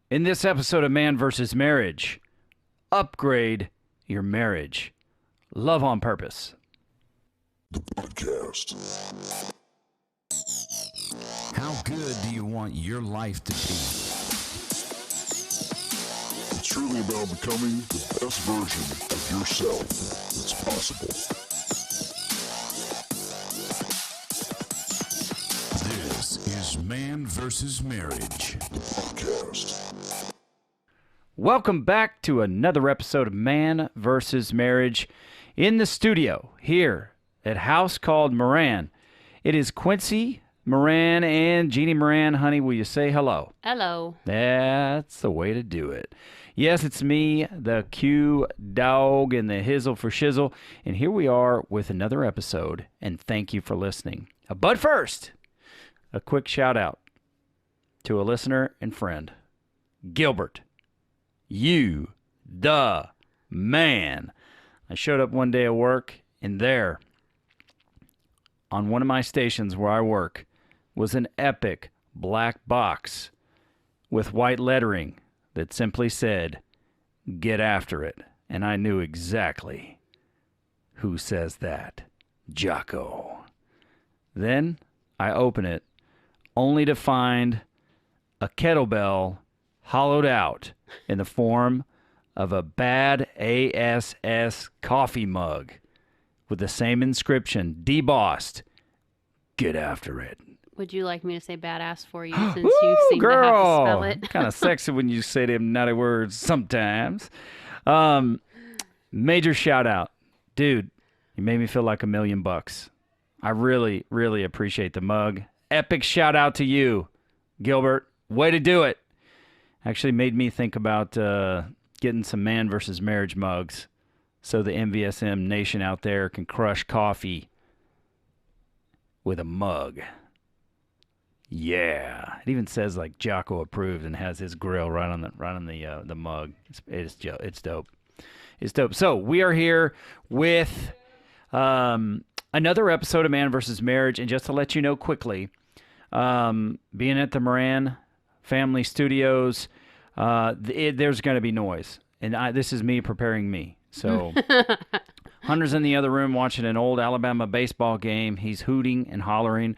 In this episode of Man vs. Marriage, upgrade your marriage. Love on purpose. The podcast. How good do you want your life to be? It's truly about becoming the best version of yourself that's possible. This is Man vs. Marriage. The podcast. Welcome back to another episode of Man vs. Marriage. In the studio here at House Called Moran, it is Quincy Moran and Jeannie Moran. Honey, will you say hello? Hello. That's the way to do it. Yes, it's me, the Q dog and the hizzle for shizzle, and here we are with another episode, and thank you for listening. But first, a quick shout out to a listener and friend, Gilbert. You, the man. I showed up one day at work, and there, on one of my stations where I work, was an epic black box with white lettering that simply said, "Get after it." And I knew exactly who says that. Jocko. Then I open it, only to find a kettlebell hollowed out in the form of a bad ASS coffee mug with the same inscription, debossed, "Get after it." Would you like me to say badass for you since you seem to have to spell it? Kind of sexy when you say them naughty words sometimes. Major shout out. Dude, you made me feel like $1 million. I really, really appreciate the mug. Epic shout out to you, Gilbert. Way to do it. Actually made me think about getting some Man versus Marriage mugs so the MVSM nation out there can crush coffee with a mug. Yeah, it even says like Jocko approved and has his grill right on the mug. It's dope. It's dope. So we are here with another episode of Man vs. Marriage, and just to let you know quickly, being at the Moran Family Studios, there's going to be noise, and this is me preparing me. So Hunter's in the other room watching an old Alabama baseball game. He's hooting and hollering,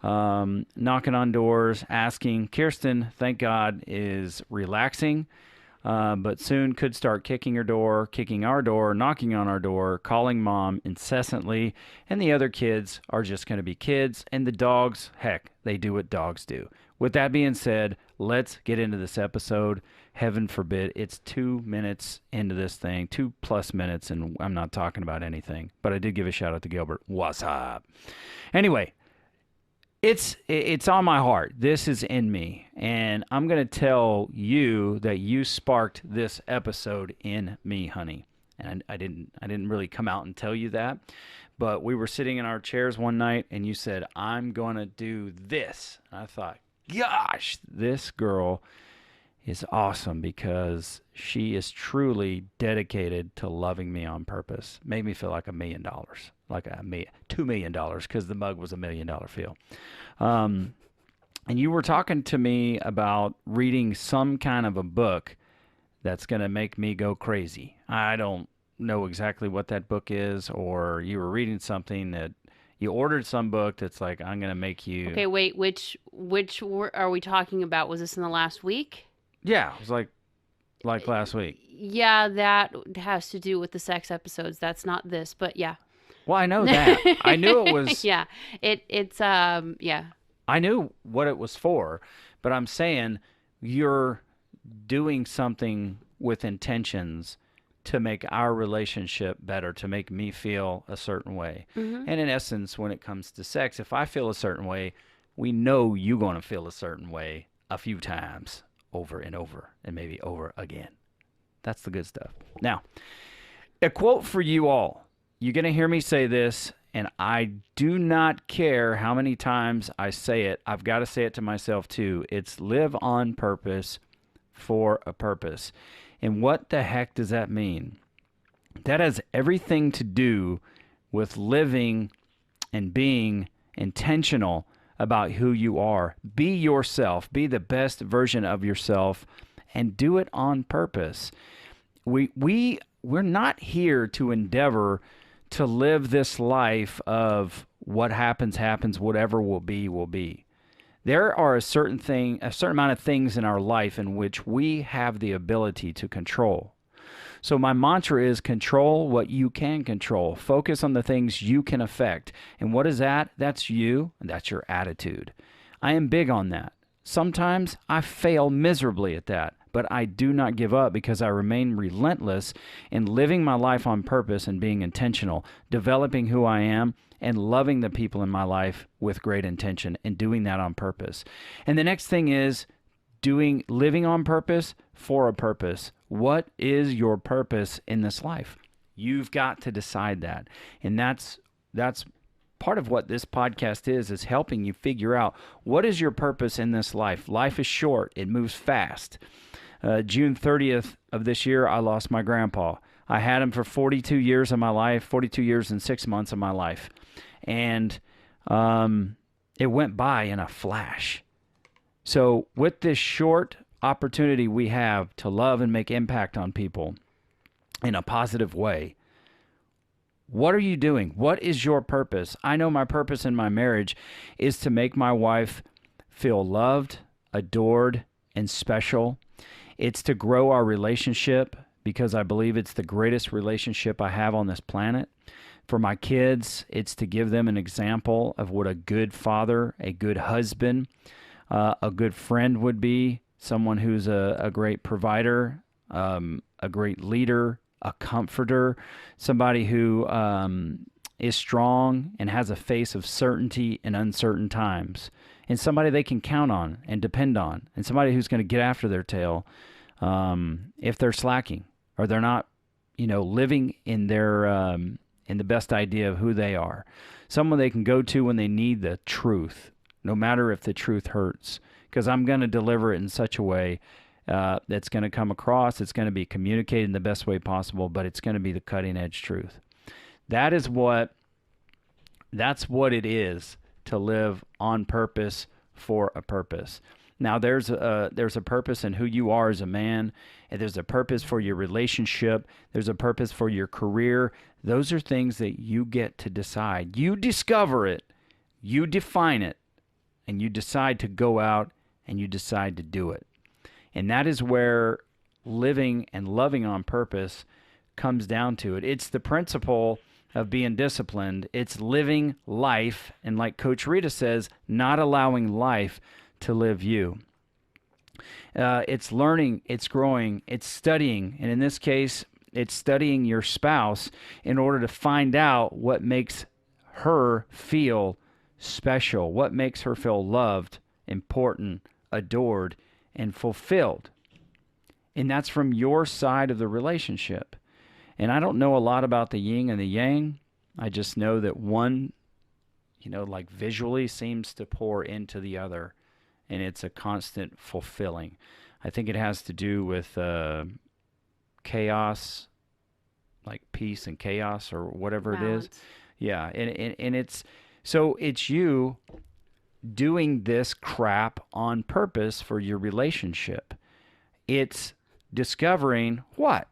knocking on doors, asking. Kirsten, thank God, is relaxing, but soon could start kicking our door, knocking on our door, calling mom incessantly, and the other kids are just going to be kids, and the dogs, heck, they do what dogs do. With that being said, let's get into this episode. Heaven forbid, it's 2 minutes into this thing, 2+ minutes, and I'm not talking about anything. But I did give a shout out to Gilbert. What's up? Anyway, it's on my heart. This is in me, and I'm going to tell you that you sparked this episode in me, honey. And I didn't really come out and tell you that, but we were sitting in our chairs one night, and you said, "I'm going to do this." And I thought, gosh, this girl is awesome because she is truly dedicated to loving me on purpose. Made me feel like $1 million, like $2 million, because the mug was $1 million feel. And you were talking to me about reading some kind of a book that's going to make me go crazy. I don't know exactly what that book is, or you were reading something that you ordered some book that's like, I'm going to make you... Okay, wait, which are we talking about? Was this in the last week? Yeah, it was like last week. Yeah, that has to do with the sex episodes. That's not this, but yeah. Well, I know that. I knew it was... Yeah, it's yeah. I knew what it was for, but I'm saying you're doing something with intentions to make our relationship better, to make me feel a certain way. Mm-hmm. And in essence, when it comes to sex, if I feel a certain way, we know you're going to feel a certain way a few times over and over and maybe over again. That's the good stuff. Now, a quote for you all. You're going to hear me say this, and I do not care how many times I say it. I've got to say it to myself too. It's live on purpose for a purpose. And what the heck does that mean? That has everything to do with living and being intentional about who you are. Be yourself. Be the best version of yourself and do it on purpose. We're not here to endeavor to live this life of what happens, whatever will be, will be. There are a certain amount of things in our life in which we have the ability to control. So my mantra is control what you can control. Focus on the things you can affect. And what is that? That's you, and that's your attitude. I am big on that. Sometimes I fail miserably at that, but I do not give up because I remain relentless in living my life on purpose and being intentional, developing who I am, and loving the people in my life with great intention and doing that on purpose. And the next thing is living on purpose for a purpose. What is your purpose in this life? You've got to decide that. And that's part of what this podcast is helping you figure out what is your purpose in this life. Life is short. It moves fast. June 30th of this year, I lost my grandpa. I had him for 42 years of my life, 42 years and 6 months of my life. And it went by in a flash. So with this short opportunity we have to love and make impact on people in a positive way, what are you doing? What is your purpose? I know my purpose in my marriage is to make my wife feel loved, adored, and special. It's to grow our relationship because I believe it's the greatest relationship I have on this planet. For my kids, it's to give them an example of what a good father, a good husband, a good friend would be, someone who's a great provider, a great leader, a comforter, somebody who is strong and has a face of certainty in uncertain times, and somebody they can count on and depend on, and somebody who's going to get after their tail if they're slacking or they're not, living in their in the best idea of who they are. Someone they can go to when they need the truth, no matter if the truth hurts, because I'm going to deliver it in such a way that's going to come across. It's going to be communicated in the best way possible, but it's going to be the cutting edge truth. That's what it is to live on purpose for a purpose. Now there's a purpose in who you are as a man, and there's a purpose for your relationship. There's a purpose for your career. Those are things that you get to decide. You discover it, you define it, and you decide to go out and you decide to do it. And that is where living and loving on purpose comes down to it. It's the principle of being disciplined. It's living life, and like Coach Rita says, not allowing life to live you. It's learning, it's growing, it's studying, and in this case, it's studying your spouse in order to find out what makes her feel special, what makes her feel loved, important, adored, and fulfilled. And that's from your side of the relationship. And I don't know a lot about the yin and the yang. I just know that one, like visually seems to pour into the other, and it's a constant fulfilling. I think it has to do with chaos, like peace and chaos or whatever Balance. it is. Yeah, and it's you doing this crap on purpose for your relationship. It's discovering what?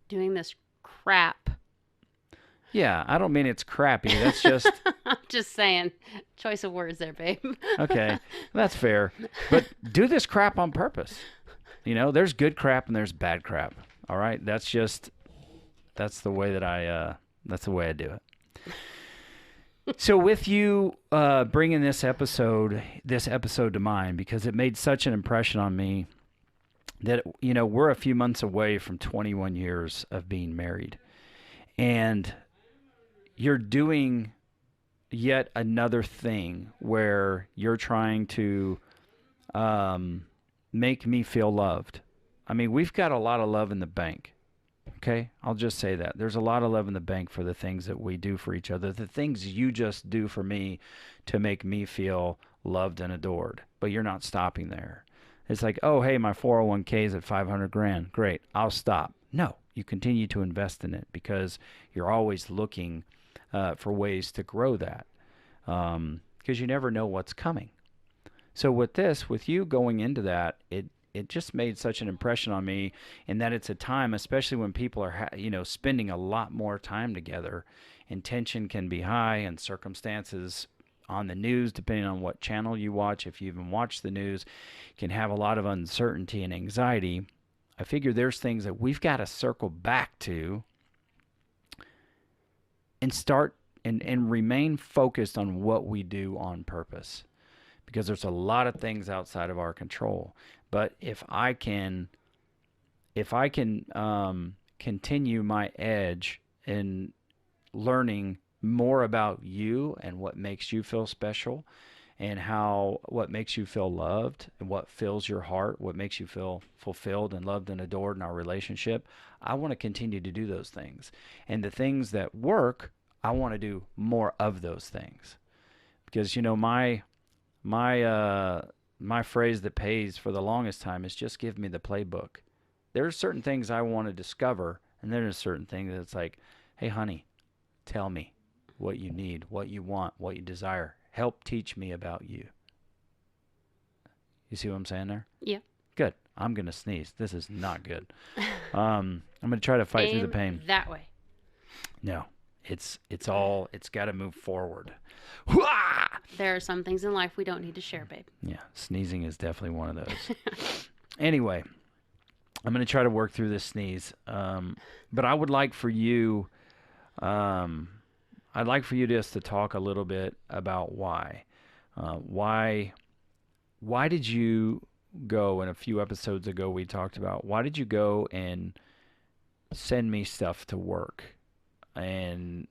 Doing this crap. Yeah, I don't mean it's crappy. That's just I'm just saying. Choice of words there, babe. okay. That's fair. But do this crap on purpose. There's good crap and there's bad crap. All right? That's the way that I do it. So with you bringing this episode to mind, because it made such an impression on me that, we're a few months away from 21 years of being married. And you're doing yet another thing where you're trying to make me feel loved. I mean, we've got a lot of love in the bank. Okay? I'll just say that. There's a lot of love in the bank for the things that we do for each other, the things you just do for me to make me feel loved and adored. But you're not stopping there. It's like, oh, hey, my 401k is at $500,000. Great. I'll stop. No, you continue to invest in it because you're always looking for ways to grow that because you never know what's coming. So with you going into that, it just made such an impression on me, in that it's a time, especially when people are spending a lot more time together, and tension can be high, and circumstances on the news, depending on what channel you watch, if you even watch the news, can have a lot of uncertainty and anxiety. I figure there's things that we've got to circle back to and start and remain focused on what we do on purpose, because there's a lot of things outside of our control. But if I can continue my edge in learning more about you and what makes you feel special, and what makes you feel loved, and what fills your heart, what makes you feel fulfilled and loved and adored in our relationship, I want to continue to do those things. And the things that work, I want to do more of those things. Because my phrase that pays for the longest time is, just give me the playbook. There are certain things I want to discover, and then there's certain things that's like, hey honey, tell me what you need, what you want, what you desire. Help teach me about you. You see what I'm saying there? Yeah. Good. I'm going to sneeze. This is not good. I'm going to try to fight through the pain. That way. No. It's got to move forward. There are some things in life we don't need to share, babe. Yeah. Sneezing is definitely one of those. Anyway, I'm going to try to work through this sneeze. But I would like for you, just to talk a little bit about why. Why did you go, and a few episodes ago we talked about, why did you go and send me stuff to work? And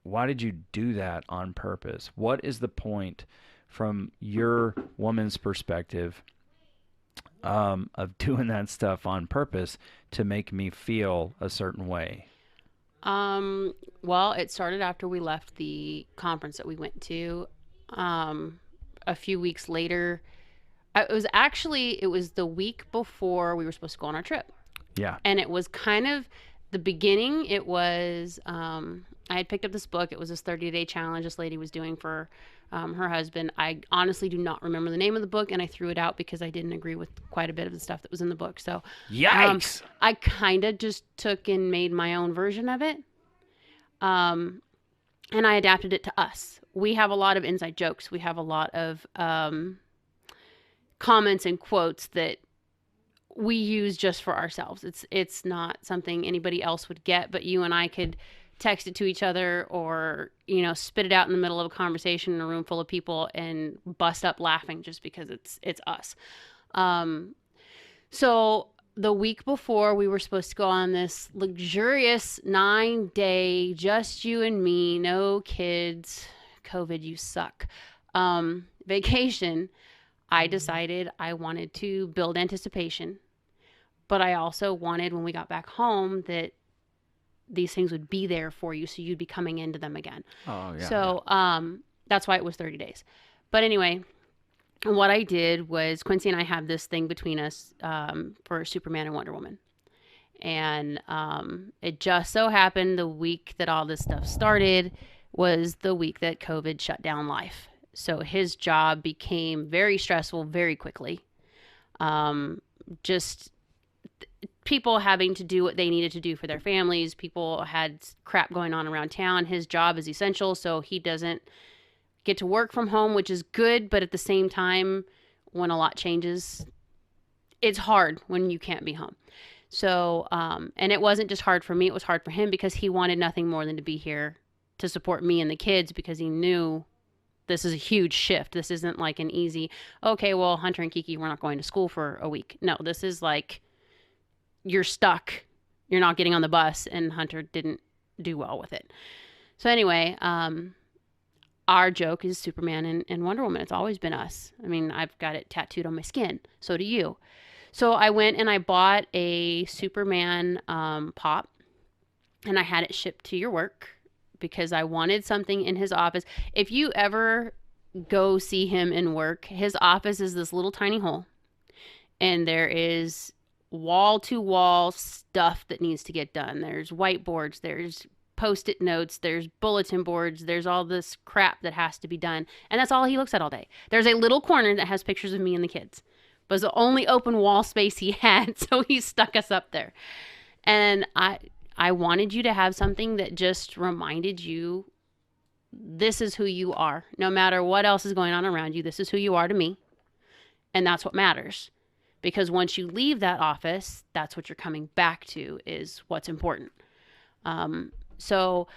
why did you do that on purpose? What is the point, from your woman's perspective, of doing that stuff on purpose to make me feel a certain way? Well, it started after we left the conference that we went to. A few weeks later, it was the week before we were supposed to go on our trip. Yeah. And it was kind of the beginning. It was, I had picked up this book. It was this 30-day challenge this lady was doing for her husband. I honestly do not remember the name of the book, and I threw it out because I didn't agree with quite a bit of the stuff that was in the book. So Yikes! I kind of just took and made my own version of it. And I adapted it to us. We have a lot of inside jokes. We have a lot of comments and quotes that we use just for ourselves. It's not something anybody else would get, but you and I could text it to each other, or spit it out in the middle of a conversation in a room full of people and bust up laughing just because it's us. So the week before we were supposed to go on this luxurious 9-day, just you and me, no kids, COVID, you suck, vacation, I decided I wanted to build anticipation, but I also wanted, when we got back home, that these things would be there for you, so you'd be coming into them again. Oh, yeah. So that's why it was 30 days. But anyway, what I did was, Quincy and I have this thing between us for Superman and Wonder Woman. And it just so happened the week that all this stuff started was the week that COVID shut down life. So his job became very stressful very quickly. Just people having to do what they needed to do for their families. People had crap going on around town. His job is essential, so he doesn't get to work from home, which is good. But at the same time, when a lot changes, it's hard when you can't be home. So, and it wasn't just hard for me. It was hard for him because he wanted nothing more than to be here to support me and the kids, because he knew this is a huge shift. This isn't like an easy, okay, well, Hunter and Kiki, we're not going to school for a week. No, this is like, you're stuck. You're not getting on the bus, and Hunter didn't do well with it. So anyway, our joke is Superman and Wonder Woman. It's always been us. I mean, I've got it tattooed on my skin. So do you. So I went and I bought a Superman pop, and I had it shipped to your work because I wanted something in his office. If you ever go see him in work, his office is this little tiny hole, and there is wall-to-wall stuff that needs to get done. There's whiteboards, there's Post-it notes, there's bulletin boards, there's all this crap that has to be done, and that's all he looks at all day. There's a little corner that has pictures of me and the kids, It was the only open wall space he had, so he stuck us up there. And I wanted you to have something that just reminded you, this is who you are. No matter what else is going on around you, this is who you are to me. And that's what matters. Because once you leave that office, that's what you're coming back to, is what's important. So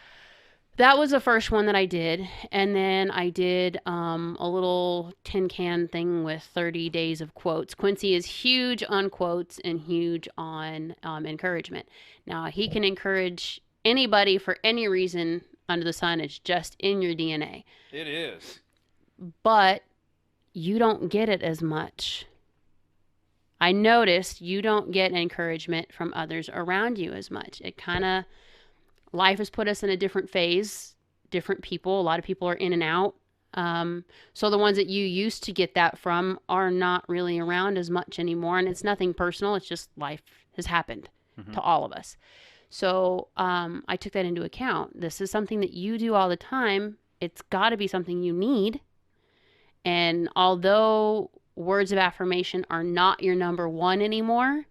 that was the first one that I did. And then I did a little tin can thing with 30 days of quotes. Quincy is huge on quotes and huge on encouragement. Now, he can encourage anybody for any reason under the sun. It's just in your DNA. It is. But you don't get it as much. I noticed you don't get encouragement from others around you as much. It kind of, life has put us in a different phase, different people. A lot of people are in and out. So the ones that you used to get that from are not really around as much anymore. And it's nothing personal. It's just life has happened to all of us. So I took that into account. This is something that you do all the time. It's got to be something you need. And although words of affirmation are not your number one anymore,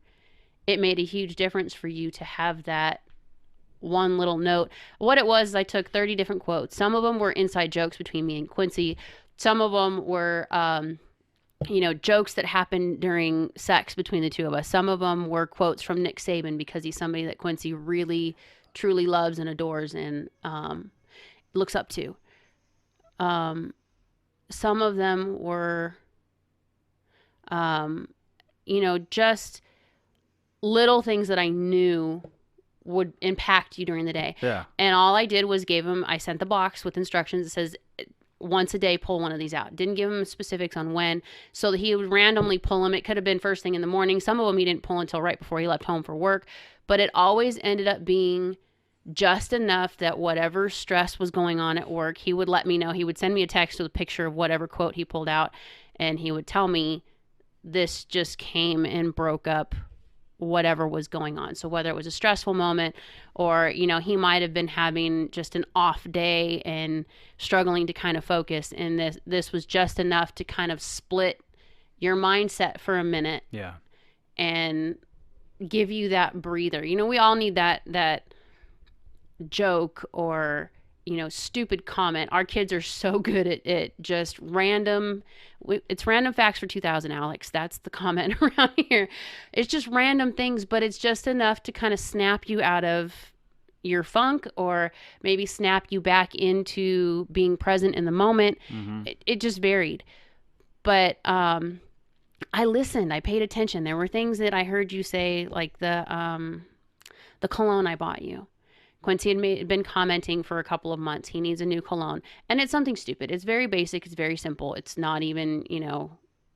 it made a huge difference for you to have that one little note. What it was, I took 30 different quotes. Some of them were inside jokes between me and Quincy. Some of them were, jokes that happened during sex between the two of us. Some of them were quotes from Nick Saban, because he's somebody that Quincy really, truly loves and adores and looks up to. Some of them were just little things that I knew would impact you during the day. Yeah. And all I did was I sent the box with instructions that says, once a day, pull one of these out. Didn't give him specifics on when, so that he would randomly pull them. It could have been first thing in the morning. Some of them he didn't pull until right before he left home for work. But it always ended up being just enough that whatever stress was going on at work, he would let me know. He would send me a text with a picture of whatever quote he pulled out, and he would tell me, this just came and broke up whatever was going on. So whether it was a stressful moment, or, he might have been having just an off day and struggling to kind of focus. And this was just enough to kind of split your mindset for a minute. Yeah. And give you that breather. We all need that joke or, stupid comment. Our kids are so good at just random. It's random facts for 2000, Alex. That's the comment around here. It's just random things, but it's just enough to kind of snap you out of your funk, or maybe snap you back into being present in the moment. It just varied. But I listened. I paid attention. There were things that I heard you say, like the cologne I bought you. Quincy had been commenting for a couple of months. He needs a new cologne. And it's something stupid. It's very basic. It's very simple. It's not even,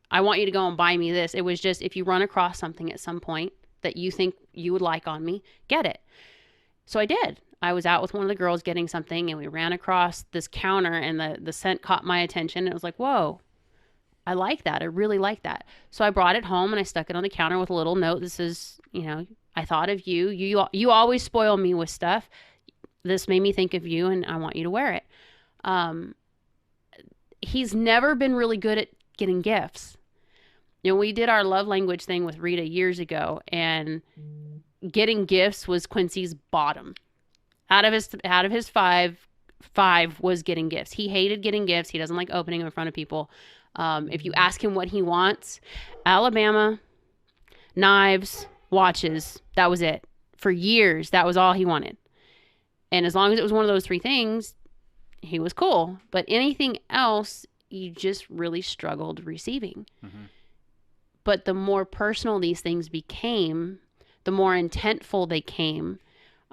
I want you to go and buy me this. It was just, if you run across something at some point that you think you would like on me, get it. So I did. I was out with one of the girls getting something, and we ran across this counter, and the scent caught my attention. And it was like, whoa, I like that. I really like that. So I brought it home and I stuck it on the counter with a little note. This is, I thought of you. You always spoil me with stuff. This made me think of you, and I want you to wear it. He's never been really good at getting gifts. We did our love language thing with Rita years ago, and getting gifts was Quincy's bottom. Out of his five was getting gifts. He hated getting gifts. He doesn't like opening them in front of people. If you ask him what he wants, Alabama, knives, watches, that was it. For years, that was all he wanted. And as long as it was one of those three things, he was cool. But anything else, you just really struggled receiving. But the more personal these things became, the more intentful they came,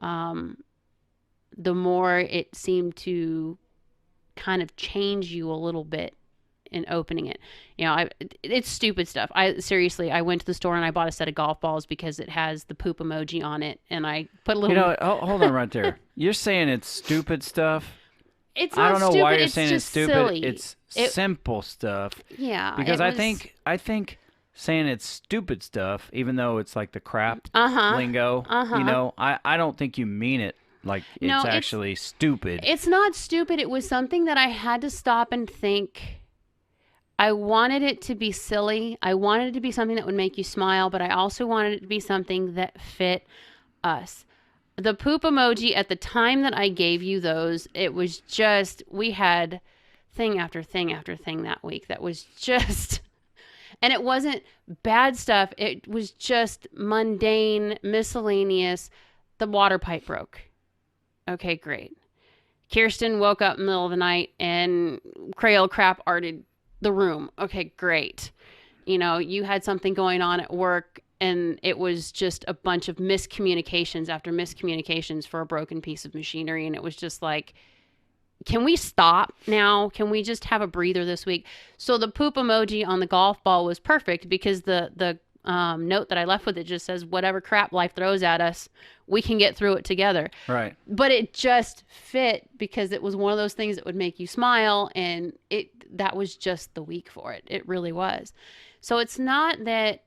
the more it seemed to kind of change you a little bit in opening it. It's stupid stuff. I went to the store and I bought a set of golf balls because it has the poop emoji on it, and I put a little. Hold on right there. You're saying it's stupid stuff. It's not I don't know stupid, why you're it's saying it's just stupid. silly. It's simple stuff. Yeah. Because I think saying it's stupid stuff, even though it's like the crap lingo, I don't think you mean it like it's actually stupid. It's not stupid. It was something that I had to stop and think. I wanted it to be silly. I wanted it to be something that would make you smile, but I also wanted it to be something that fit us. The poop emoji, at the time that I gave you those, it was just, we had thing after thing after thing that week that was just, and it wasn't bad stuff. It was just mundane, miscellaneous. The water pipe broke. Okay, great. Kirsten woke up in the middle of the night and Crayola crap arted the room. Okay, great. You had something going on at work and it was just a bunch of miscommunications after miscommunications for a broken piece of machinery. And it was just like, can we stop now? Can we just have a breather this week? So the poop emoji on the golf ball was perfect because the note that I left with it just says, whatever crap life throws at us, we can get through it together. Right. But it just fit because it was one of those things that would make you smile, and that was just the week for it. It really was. So it's not that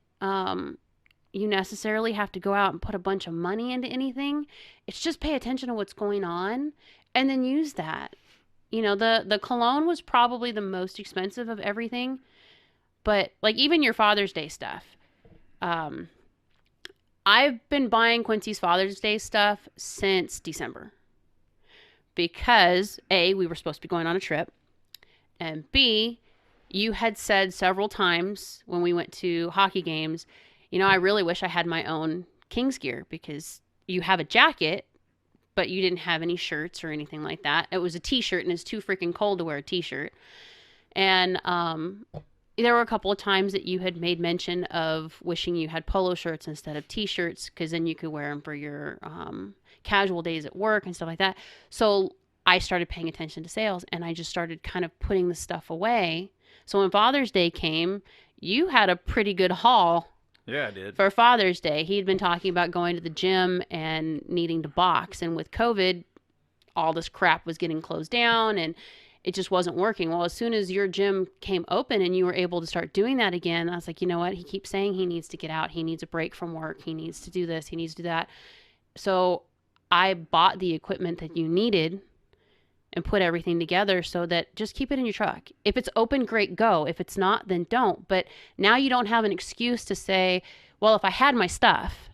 you necessarily have to go out and put a bunch of money into anything. It's just pay attention to what's going on and then use that. The cologne was probably the most expensive of everything, but like even your Father's Day stuff. I've been buying Quincy's Father's Day stuff since December because A, we were supposed to be going on a trip, and B, you had said several times when we went to hockey games, I really wish I had my own King's gear because you have a jacket, but you didn't have any shirts or anything like that. It was a t-shirt and it's too freaking cold to wear a t-shirt. And, there were a couple of times that you had made mention of wishing you had polo shirts instead of t-shirts because then you could wear them for your casual days at work and stuff like that. So I started paying attention to sales and I just started kind of putting the stuff away. So when Father's Day came, you had a pretty good haul. Yeah, I did. For Father's Day. He'd been talking about going to the gym and needing to box. And with COVID, all this crap was getting closed down and it just wasn't working. Well, as soon as your gym came open and you were able to start doing that again, I was like, you know what? He keeps saying he needs to get out. He needs a break from work. He needs to do this. He needs to do that. So I bought the equipment that you needed and put everything together so that just keep it in your truck. If it's open, great, go. If it's not, then don't. But now you don't have an excuse to say, well, if I had my stuff,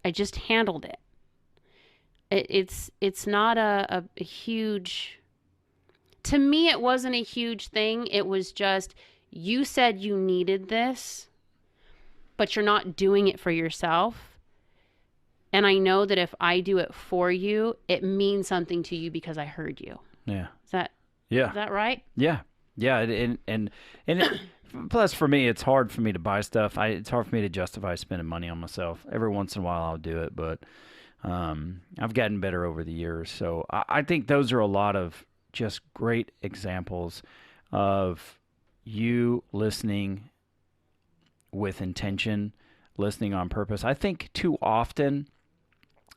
I just handled it. It's not a huge... To me, it wasn't a huge thing. It was just, you said you needed this, but you're not doing it for yourself. And I know that if I do it for you, it means something to you because I heard you. Yeah. Is that right? Yeah. Yeah. Plus for me, it's hard for me to buy stuff. It's hard for me to justify spending money on myself. Every once in a while I'll do it, but I've gotten better over the years. So I think those are a lot of just great examples of you listening with intention, listening on purpose. I think too often,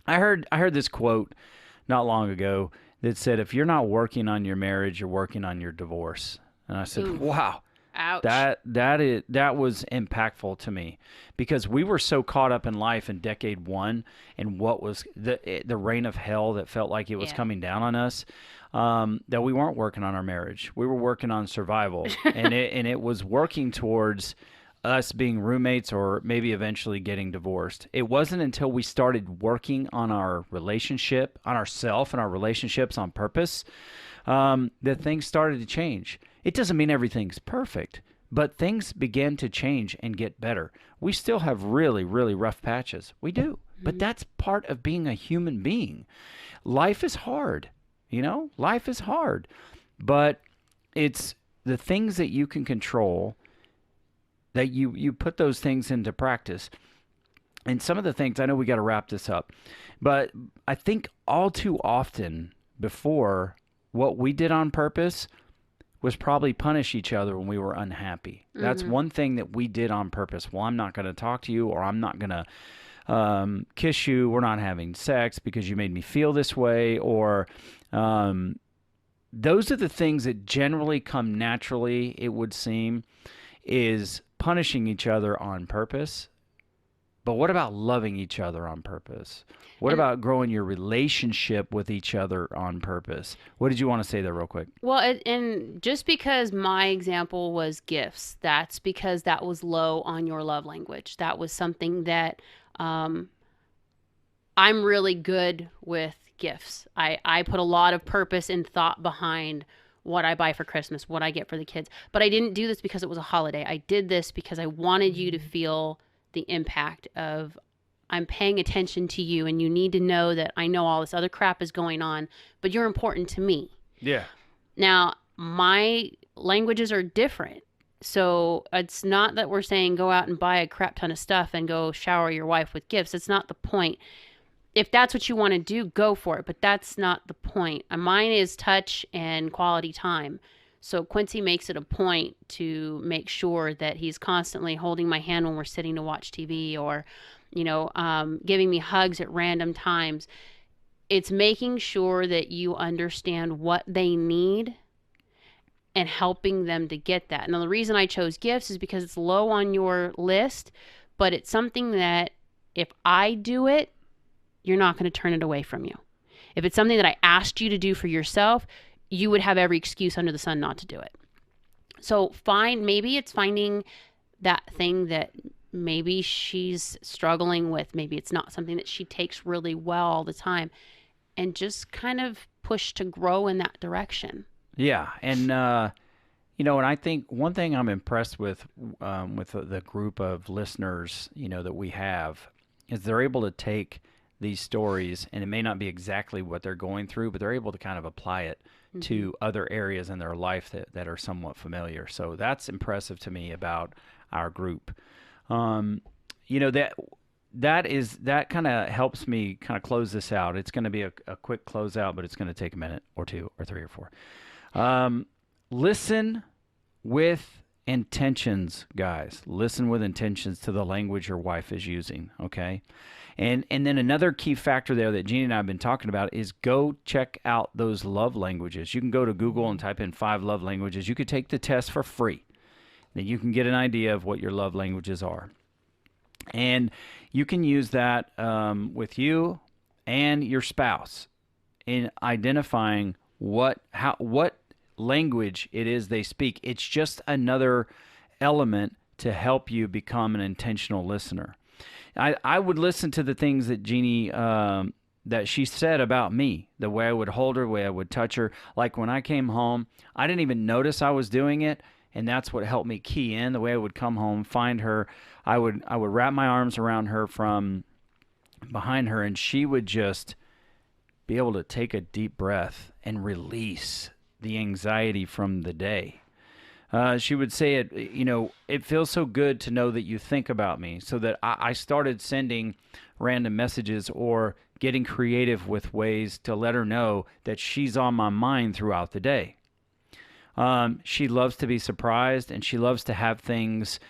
I heard this quote not long ago that said, if you're not working on your marriage, you're working on your divorce. And I said, Ooh. wow. Ouch. That was impactful to me because we were so caught up in life in decade one and what was the reign of hell that felt like it was coming down on us, that we weren't working on our marriage. We were working on survival, and it was working towards us being roommates or maybe eventually getting divorced. It wasn't until we started working on our relationship, on ourselves and our relationships on purpose, that things started to change. It doesn't mean everything's perfect, but things began to change and get better. We still have really, really rough patches. We do, but that's part of being a human being. Life is hard, life is hard, but it's the things that you can control that you put those things into practice. And some of the things, I know we got to wrap this up, but I think all too often before, what we did on purpose was probably punish each other when we were unhappy. Mm-hmm. That's one thing that we did on purpose. Well, I'm not going to talk to you, or I'm not going to kiss you. We're not having sex because you made me feel this way, or those are the things that generally come naturally, it would seem, is punishing each other on purpose. But what about loving each other on purpose? What about growing your relationship with each other on purpose? What did you want to say there real quick? Well, and just because my example was gifts, that's because that was low on your love language. That was something that I'm really good with gifts. I put a lot of purpose and thought behind what I buy for Christmas, what I get for the kids. But I didn't do this because it was a holiday. I did this because I wanted you to feel the impact of I'm paying attention to you, and you need to know that I know all this other crap is going on, but you're important to me. Yeah. Now, my languages are different. So it's not that we're saying go out and buy a crap ton of stuff and go shower your wife with gifts. It's not the point. If that's what you want to do, go for it. But that's not the point. Mine is touch and quality time. So Quincy makes it a point to make sure that he's constantly holding my hand when we're sitting to watch TV, or, giving me hugs at random times. It's making sure that you understand what they need and helping them to get that. Now, the reason I chose gifts is because it's low on your list, but it's something that if I do it, you're not going to turn it away from you. If it's something that I asked you to do for yourself, you would have every excuse under the sun not to do it. So maybe it's finding that thing that maybe she's struggling with. Maybe it's not something that she takes really well all the time, and just kind of push to grow in that direction. Yeah. And, and I think one thing I'm impressed with the group of listeners, that we have, is they're able to take these stories, and it may not be exactly what they're going through, but they're able to kind of apply it to other areas in their life that are somewhat familiar. So that's impressive to me about our group. That kind of helps me kind of close this out. It's going to be a quick closeout, but it's going to take a minute or two or three or four. Listen with intentions, guys. Listen with intentions to the language your wife is using, okay? And then another key factor there that Jeanne and I have been talking about is go check out those love languages. You can go to Google and type in 5 love languages. You could take the test for free. Then you can get an idea of what your love languages are. And you can use that with you and your spouse in identifying what language it is they speak. It's just another element to help you become an intentional listener. I would listen to the things that Jeannie, that she said about me, the way I would hold her, the way I would touch her. Like when I came home, I didn't even notice I was doing it, and that's what helped me key in. The way I would come home, find her, I would wrap my arms around her from behind her, and she would just be able to take a deep breath and release the anxiety from the day. She would say it feels so good to know that you think about me, so that I started sending random messages or getting creative with ways to let her know that she's on my mind throughout the day. She loves to be surprised, and she loves to have things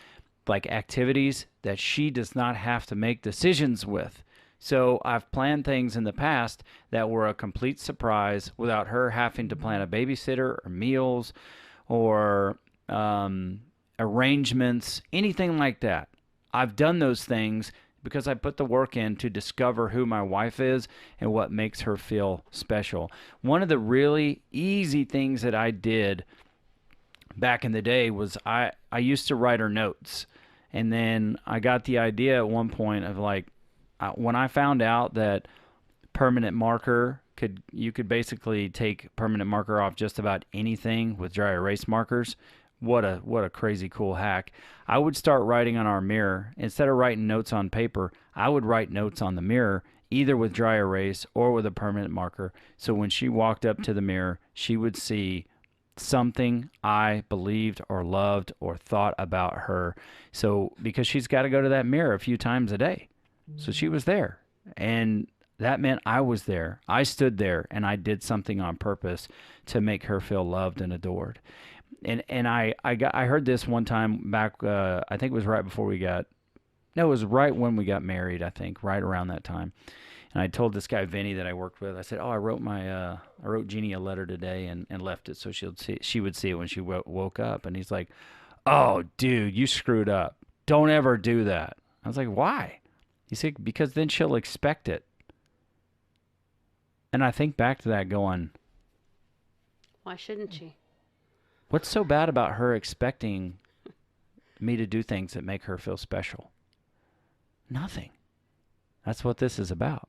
like activities that she does not have to make decisions with. So I've planned things in the past that were a complete surprise without her having to plan a babysitter or meals or arrangements, anything like that. I've done those things because I put the work in to discover who my wife is and what makes her feel special. One of the really easy things that I did back in the day was I used to write her notes. And then I got the idea at one point of when I found out that permanent marker you could basically take permanent marker off just about anything with dry erase markers. What a crazy cool hack. I would start writing on our mirror. Instead of writing notes on paper, I would write notes on the mirror, either with dry erase or with a permanent marker. So when she walked up to the mirror, she would see something I believed or loved or thought about her. So because she's got to go to that mirror a few times a day. So she was there. And that meant I was there. I stood there and I did something on purpose to make her feel loved and adored. And I heard this one time back, I think it was right before it was right when we got married, I think, right around that time. And I told this guy, Vinny, that I worked with, I said, I wrote Jeannie a letter today and left it so she would see it when she woke up. And he's like, oh, dude, you screwed up. Don't ever do that. I was like, why? You see, because then she'll expect it. And I think back to that going, Why shouldn't she? what's so bad about her expecting me to do things that make her feel special? Nothing. That's what this is about.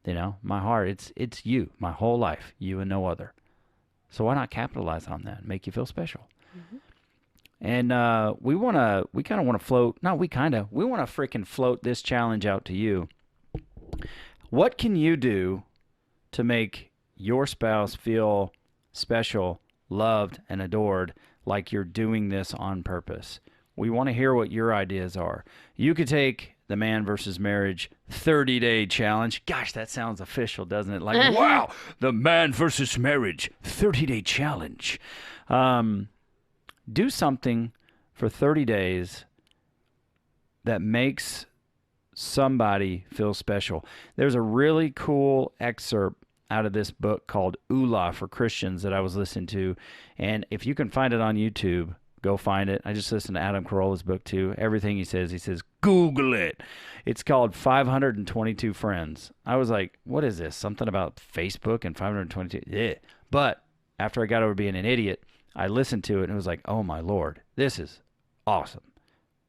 You know, my heart, it's you, my whole life, you and no other. So why not capitalize on that and make you feel special? Mm-hmm. And we want to freaking float this challenge out to you. What can you do to make your spouse feel special, loved, and adored, like you're doing this on purpose? We want to hear what your ideas are. You could take the Man versus Marriage 30-day challenge. Gosh, that sounds official, doesn't it? Like, wow, the Man versus Marriage 30-day challenge. Do something for 30 days that makes somebody feel special. There's a really cool excerpt out of this book called Oolah for Christians that I was listening to. And if you can find it on YouTube, go find it. I just listened to Adam Carolla's book too. Everything he says, Google it. It's called 522 Friends. I was like, what is this? Something about Facebook and 522? Yeah. But after I got over being an idiot, I listened to it and it was like, oh my Lord, this is awesome.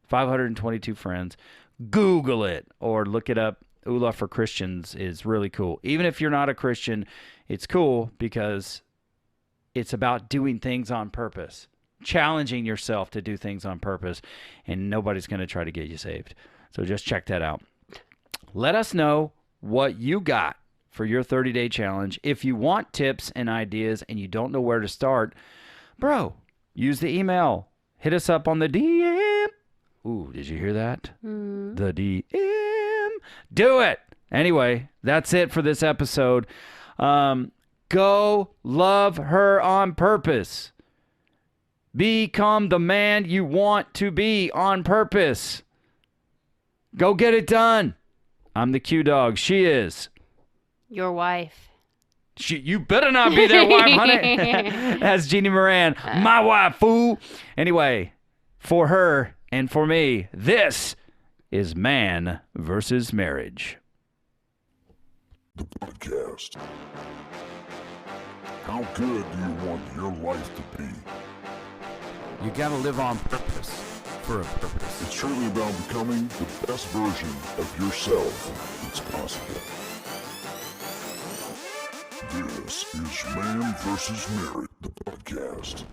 522 Friends. Google it or look it up. Oolah for Christians is really cool. Even if you're not a Christian, it's cool because it's about doing things on purpose, challenging yourself to do things on purpose, and nobody's going to try to get you saved. So just check that out. Let us know what you got for your 30-day challenge. If you want tips and ideas and you don't know where to start, bro, use the email. Hit us up on the DM. Ooh, did you hear that? Mm. The DM. Do it. Anyway, that's it for this episode. Go love her on purpose. Become the man you want to be on purpose. Go get it done. I'm the Q Dog. She is your wife. You better not be their wife, honey. That's Jeannie Moran, my wife, fool. Anyway, for her and for me, this is Man versus Marriage. The podcast. How good do you want your life to be? You gotta live on purpose, for a purpose. It's truly about becoming the best version of yourself that's possible. This is Man vs. Marriage, the podcast.